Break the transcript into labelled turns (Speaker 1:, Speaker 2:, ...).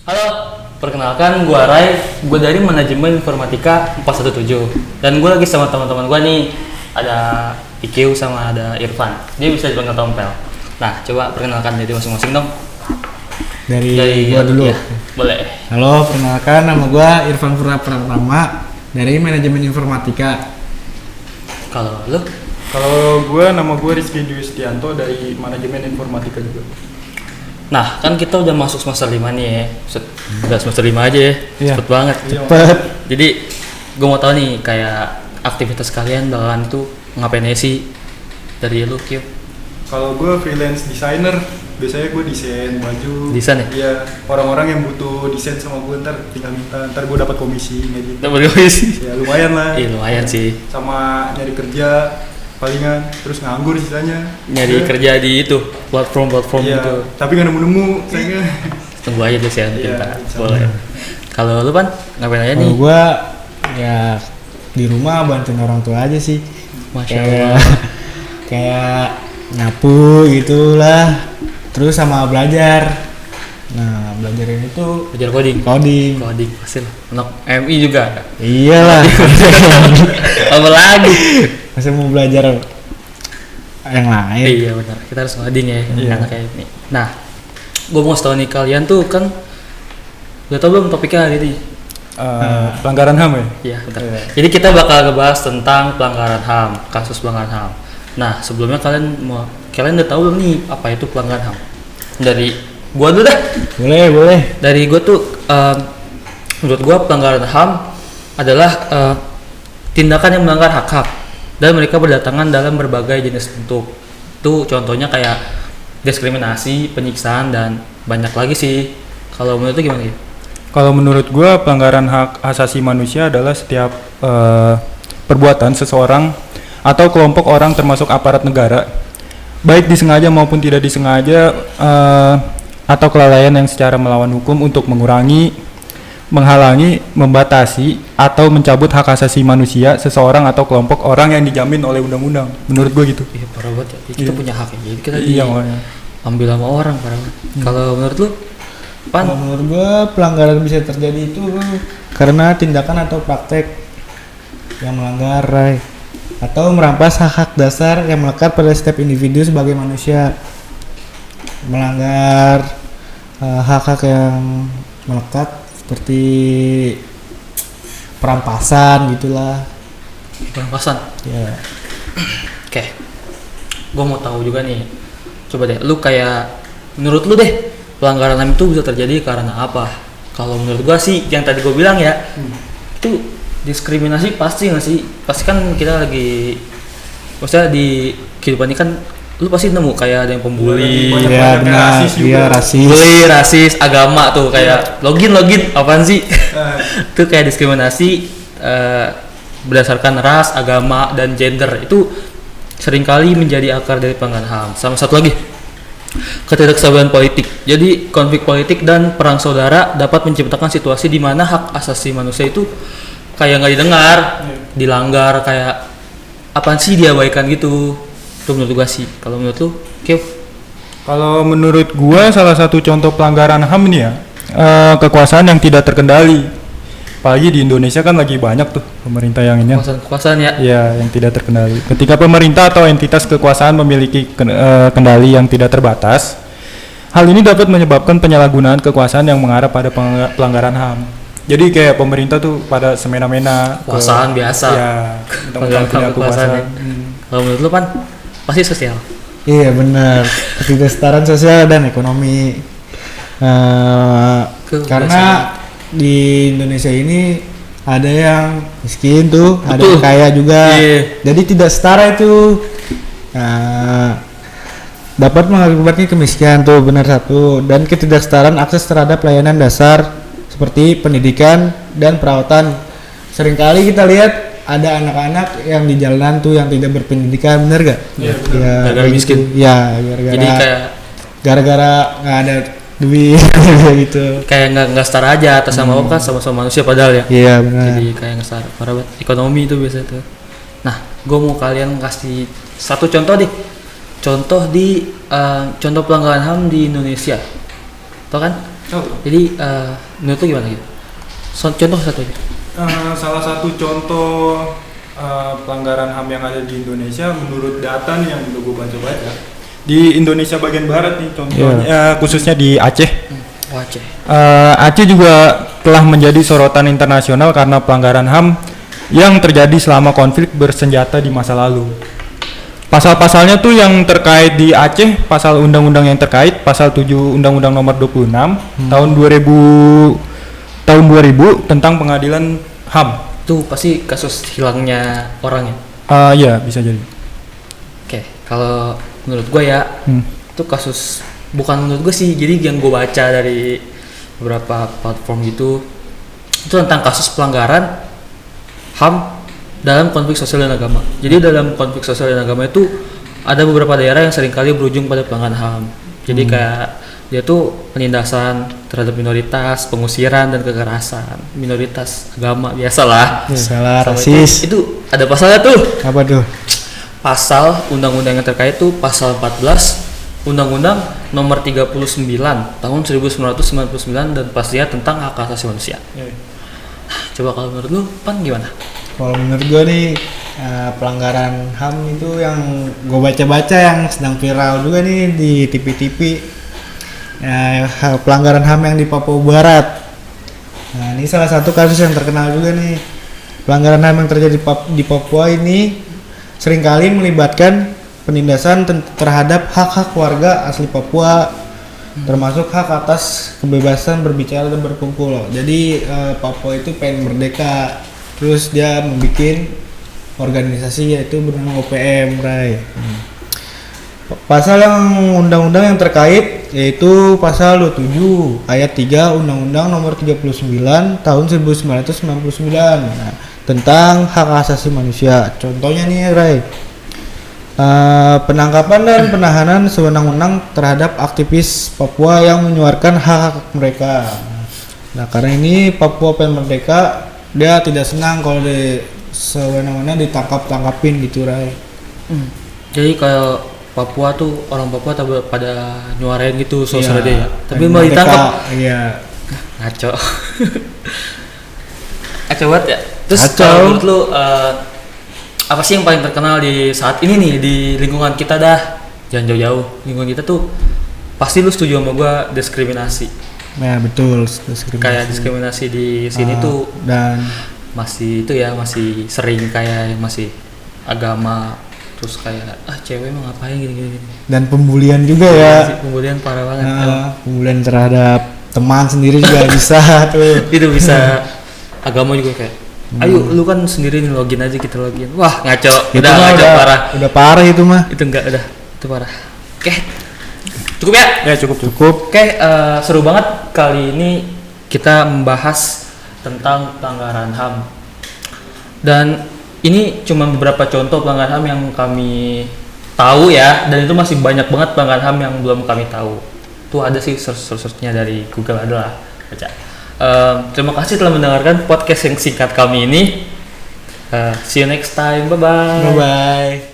Speaker 1: Halo, perkenalkan gue Rai, gue dari manajemen informatika 417 dan gue lagi sama teman-teman gue nih, ada IQ sama ada Irfan, dia bisa dipanggil Tompel. Nah, coba perkenalkan diri masing-masing dong.
Speaker 2: Dari gua dulu.
Speaker 1: Ya, boleh.
Speaker 2: Halo, perkenalkan nama gua Irfan Pratama dari manajemen informatika.
Speaker 1: Kalau lu?
Speaker 3: Kalau nama gue Rizky Dwi Setianto dari manajemen informatika juga.
Speaker 1: Nah, kan kita udah masuk semester 5 nih ya. Udah semester 5 aja ya.
Speaker 2: Iya.
Speaker 1: Cepet banget.
Speaker 2: Cepet.
Speaker 1: Jadi, gue mau tahu nih kayak aktivitas kalian bakalan tuh ngapain aja sih dari lu, Q?
Speaker 3: Kalau gue freelance designer, biasanya gue desain baju.
Speaker 1: Desain ya?
Speaker 3: Iya, orang-orang yang butuh desain sama gue tinggal minta, ntar gue dapat komisi kayak gitu.
Speaker 1: Dapat komisi?
Speaker 3: Ya lumayan lah.
Speaker 1: Iya, lumayan sih.
Speaker 3: Sama nyari kerja palingan, terus nganggur sisanya.
Speaker 1: Nyari kerja di itu platform
Speaker 3: Iya,
Speaker 1: gitu.
Speaker 3: tapi nggak nemu-nemu sayangnya.
Speaker 1: Tunggu aja deh sih
Speaker 3: Iya,
Speaker 1: kita.
Speaker 3: insya
Speaker 1: Boleh. Kalau lu Pan ngapain aja
Speaker 2: Kalau
Speaker 1: nih?
Speaker 2: gua ya di rumah bantuin orang tua aja sih.
Speaker 1: Masya
Speaker 2: Kayak
Speaker 1: Allah.
Speaker 2: kayak nyapu gitulah. Terus sama belajar. Nah, belajar ini tuh
Speaker 1: Belajar coding.
Speaker 2: coding.
Speaker 1: Pasti lah. Anak MI juga.
Speaker 2: Iyalah.
Speaker 1: Apa lagi?
Speaker 2: Masih mau belajar yang lain.
Speaker 1: Iya benar. Kita harus coding ya.
Speaker 3: Iya.
Speaker 1: Anak MI. Nah, gue mau tahu nih kalian tuh kan udah tau belum topiknya hari ini?
Speaker 3: Pelanggaran HAM ya?
Speaker 1: Iya, bentar.
Speaker 3: Iya.
Speaker 1: Jadi kita bakal ngebahas tentang pelanggaran HAM, kasus pelanggaran HAM. Nah, sebelumnya kalian udah tahu belum nih apa itu pelanggaran HAM? Dari gua dulu dah.
Speaker 2: Boleh.
Speaker 1: Dari gua tuh menurut gua pelanggaran HAM adalah tindakan yang melanggar hak-hak dan mereka berdatangan dalam berbagai jenis bentuk. Itu contohnya kayak diskriminasi, penyiksaan dan banyak lagi sih. Kalau menurut lu gimana ya?
Speaker 3: Kalau menurut gue pelanggaran hak asasi manusia adalah setiap perbuatan seseorang atau kelompok orang termasuk aparat negara, baik disengaja maupun tidak disengaja, atau kelalaian yang secara melawan hukum untuk mengurangi, menghalangi, membatasi atau mencabut hak asasi manusia seseorang atau kelompok orang yang dijamin oleh undang-undang. Menurut gue gitu.
Speaker 1: Iya parah banget ya. Kita
Speaker 3: Iya.
Speaker 1: punya hak ya. Jadi kita
Speaker 3: Iya makanya.
Speaker 1: diambil sama orang parah banget. Kalau menurut lu Pan?
Speaker 2: Kalau menurut gua pelanggaran bisa terjadi itu karena tindakan atau praktek yang melanggar atau merampas hak-hak dasar yang melekat pada setiap individu sebagai manusia. Melanggar hak-hak yang melekat seperti perampasan gitulah.
Speaker 1: Perampasan.
Speaker 2: Ya.
Speaker 1: Oke. Gue mau tahu juga nih. Coba deh, lu kayak menurut lu deh pelanggaran HAM itu bisa terjadi karena apa? Kalau menurut gua sih yang tadi gue bilang ya, itu diskriminasi pasti nggak sih? Pasti kan kita lagi, maksudnya di kehidupan ini kan lu pasti nemu kayak ada yang pembuli,
Speaker 3: Banyak
Speaker 2: Iya benar.
Speaker 3: rasis juga.
Speaker 2: Iya rasis.
Speaker 1: bully, rasis, agama tuh kayak login apaan sih? Itu kayak diskriminasi berdasarkan ras, agama dan gender itu seringkali menjadi akar dari pelanggaran HAM. Sama satu lagi, ketidakstabilan politik. Jadi konflik politik dan perang saudara dapat menciptakan situasi di mana hak asasi manusia itu kayak nggak didengar, dilanggar, kayak apaan sih diabaikan gitu. Itu menurut gua sih. Kalau menurut lu, Kyo?
Speaker 3: Kalau menurut gua salah satu contoh pelanggaran HAM ini ya, kekuasaan yang tidak terkendali. Apalagi di Indonesia kan lagi banyak tuh pemerintah yang ini.
Speaker 1: Kekuasaan ya.
Speaker 3: Ya, yang tidak terkendali. Ketika pemerintah atau entitas kekuasaan memiliki kendali yang tidak terbatas, hal ini dapat menyebabkan penyalahgunaan kekuasaan yang mengarah pada pelanggaran HAM. Jadi kayak pemerintah tuh pada semena-mena
Speaker 1: Kekuasaan biasa.
Speaker 3: Ya,
Speaker 1: Pelanggaran
Speaker 3: punya
Speaker 1: kekuasaan ya.
Speaker 3: kekuasaan.
Speaker 1: Kalau menurut lu Pan, pasti sosial.
Speaker 2: Iya benar. Ketidaksetaraan sosial dan ekonomi. Karena di Indonesia ini ada yang miskin tuh, ada yang kaya juga.
Speaker 1: Iya.
Speaker 2: Jadi tidak setara itu. Dapat mengakibatkan kemiskinan tuh benar satu, dan ketidaksetaraan akses terhadap layanan dasar seperti pendidikan dan perawatan. Seringkali kita lihat ada anak-anak yang di jalanan tuh yang tidak berpendidikan, bener gak?
Speaker 3: Iya,
Speaker 2: Ya,
Speaker 1: Gara-gara
Speaker 2: kayak
Speaker 1: miskin.
Speaker 2: gitu. Ya, gara-gara
Speaker 1: Jadi kayak
Speaker 2: nggak ada duit gitu.
Speaker 1: nggak setara aja atas sama kan sama-sama manusia padahal ya.
Speaker 2: Iya benar.
Speaker 1: Jadi kayak nggak setara. Parah banget. Ekonomi itu biasa tuh. Nah, gue mau kalian kasih satu contoh deh. Contoh pelanggaran HAM di Indonesia. Tau kan?
Speaker 3: Oh.
Speaker 1: Jadi menurut lu gimana gitu? Contoh satu aja.
Speaker 3: Salah satu contoh pelanggaran HAM yang ada di Indonesia menurut data nih yang udah gue baca-baca di Indonesia bagian barat nih contohnya khususnya di Aceh.
Speaker 1: Aceh.
Speaker 3: Aceh juga telah menjadi sorotan internasional karena pelanggaran HAM yang terjadi selama konflik bersenjata di masa lalu. Pasal-pasalnya tuh yang terkait di Aceh, pasal undang-undang yang terkait, pasal 7 Undang-Undang Nomor 26 tahun 2000 tentang pengadilan HAM.
Speaker 1: Itu pasti kasus hilangnya orang ya.
Speaker 3: Iya, bisa jadi.
Speaker 1: Oke, kalau menurut gue ya, itu kasus bukan menurut gue sih. Jadi yang gue baca dari beberapa platform gitu, itu tentang kasus pelanggaran HAM dalam konflik sosial dan agama. Jadi dalam konflik sosial dan agama itu ada beberapa daerah yang seringkali berujung pada pelanggaran HAM. Jadi kayak dia tuh penindasan terhadap minoritas, pengusiran dan kekerasan minoritas agama biasalah.
Speaker 2: Salah,
Speaker 1: Sama
Speaker 2: rasis.
Speaker 1: itu ada pasalnya tuh.
Speaker 2: Apa tuh?
Speaker 1: Pasal undang-undang yang terkait tuh pasal 14 Undang-Undang Nomor 39 tahun 1999 dan pastinya tentang hak asasi manusia. Coba kalau menurut lu Pan gimana?
Speaker 2: Kalau menurut gue nih pelanggaran HAM itu yang gue baca-baca yang sedang viral juga nih di TV-TV. Pelanggaran HAM yang di Papua Barat. Nah, ini salah satu kasus yang terkenal juga nih. Pelanggaran HAM yang terjadi di Papua ini seringkali melibatkan penindasan terhadap hak-hak warga asli Papua, termasuk hak atas kebebasan berbicara dan berkumpul. Jadi Papua itu pengen merdeka, terus dia membuat organisasi yaitu bernama OPM, Ray. Pasal yang undang-undang yang terkait yaitu pasal 27 ayat 3 Undang-Undang Nomor 39 tahun 1999 tentang hak asasi manusia. Contohnya nih, Ray. Penangkapan dan penahanan sewenang-wenang terhadap aktivis Papua yang menyuarakan hak-hak mereka. Nah, karena ini Papua pengen merdeka, dia tidak senang kalau sewenang-wenang ditangkap-tangkapin gitu, Ray.
Speaker 1: Jadi kalau Papua tuh orang Papua pada nyuarain gitu sosial dia ya. Tapi
Speaker 2: pengen
Speaker 1: mau
Speaker 2: merdeka,
Speaker 1: ditangkap.
Speaker 2: Iya.
Speaker 1: Ngaco. Ngaco banget ya. Terus
Speaker 2: Ngaco.
Speaker 1: kalau menurut lu apa sih yang paling terkenal di saat ini nih di lingkungan kita dah? Jangan jauh-jauh. Lingkungan kita tuh pasti lu setuju sama gua diskriminasi.
Speaker 2: Ya, betul, diskriminasi.
Speaker 1: Kayak diskriminasi di sini tuh
Speaker 2: dan
Speaker 1: masih itu ya, masih sering kayak masih agama, terus kayak cewek emang ngapain gini.
Speaker 2: dan pembulian juga ya.
Speaker 1: Pembulian parah banget.
Speaker 2: Pembulian terhadap teman sendiri juga bisa tuh.
Speaker 1: Itu bisa agama juga kayak ayo lu kan sendiri nih login aja, kita login. Wah, ngaco.
Speaker 2: Itu
Speaker 1: Udah
Speaker 2: mah
Speaker 1: ngaco parah.
Speaker 2: Udah parah itu mah.
Speaker 1: Itu enggak, udah. Itu parah. Oke. Cukup ya?
Speaker 3: Ya, cukup.
Speaker 1: Oke, seru banget kali ini kita membahas tentang pelanggaran HAM. Dan ini cuma beberapa contoh pelanggaran HAM yang kami tahu ya, dan itu masih banyak banget pelanggaran HAM yang belum kami tahu. Tuh ada sih search-nya dari Google adalah baca. Terima kasih telah mendengarkan podcast yang singkat kami ini. See you next time. Bye bye.
Speaker 2: Bye bye.